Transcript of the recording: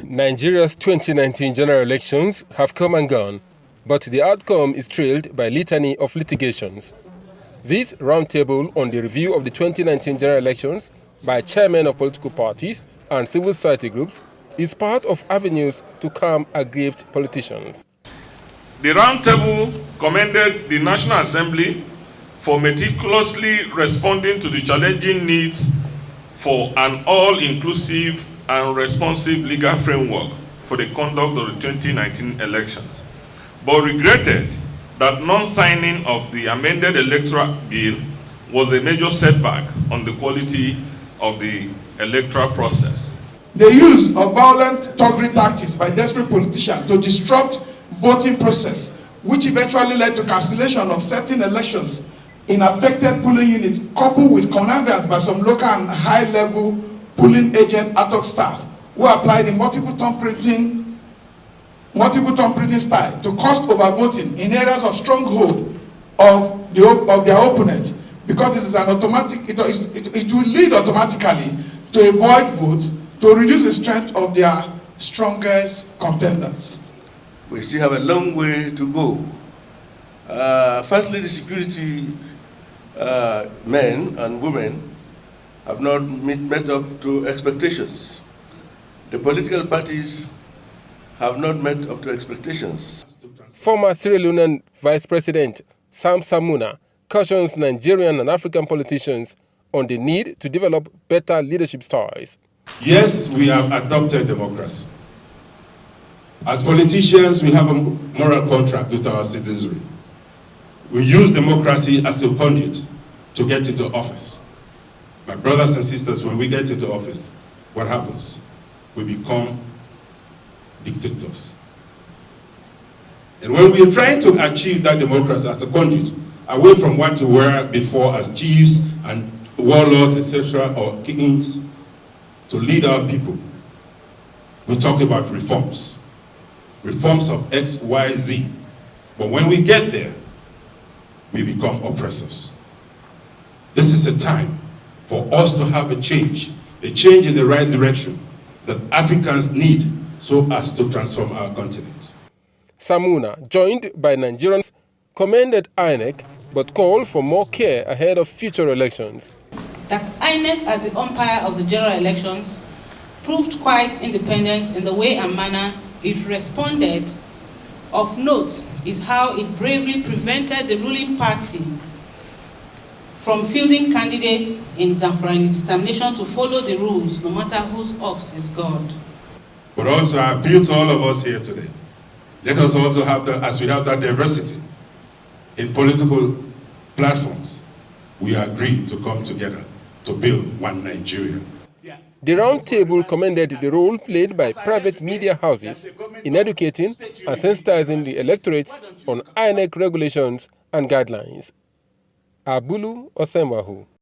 Nigeria's 2019 general elections have come and gone, but the outcome is trailed by a litany of litigations. This roundtable on the review of the 2019 general elections by chairmen of political parties and civil society groups is part of avenues to calm aggrieved politicians. The roundtable commended the National Assembly for meticulously responding to the challenging needs for an all-inclusive and responsive legal framework for the conduct of the 2019 elections, but regretted that non-signing of the amended electoral bill was a major setback on the quality of the electoral process. The use of violent thuggery tactics by desperate politicians to disrupt voting process, which eventually led to cancellation of certain elections in affected polling units, coupled with connivance by some local and high-level polling agent ad hoc staff who applied the multiple thumb printing style to cost overvoting in areas of stronghold of their opponent, because it is an automatic, it will lead automatically to a void vote to reduce the strength of their strongest contenders. We still have a long way to go. Firstly, the security men and women have not met up to expectations. The political parties have not met up to expectations. Former Sierra Leonean Vice President Sam Samuna cautions Nigerian and African politicians on the need to develop better leadership styles. Yes, we have adopted democracy. As politicians, we have a moral contract with our citizenry. We use democracy as a conduit to get into office. My brothers and sisters, when we get into office, what happens? We become dictators. And when we are trying to achieve that democracy as a conduit, away from what we were before as chiefs and warlords, etc., or kings, to lead our people, we talk about reforms. Reforms of X, Y, Z. But when we get there, we become oppressors. This is a time for us to have a change in the right direction that Africans need so as to transform our continent. Samuna, joined by Nigerians, commended INEC but called for more care ahead of future elections. That INEC, as the umpire of the general elections, proved quite independent in the way and manner it responded. Of note is how it bravely prevented the ruling party from fielding candidates in Zamfara in its determination to follow the rules, no matter whose ox is God. But also I appeal to all of us here today. Let us also have that, as we have that diversity in political platforms, we agree to come together to build one Nigeria. The roundtable commended the role played by private media houses in educating and sensitizing the electorate on INEC regulations and guidelines. Abulu Osemwahu.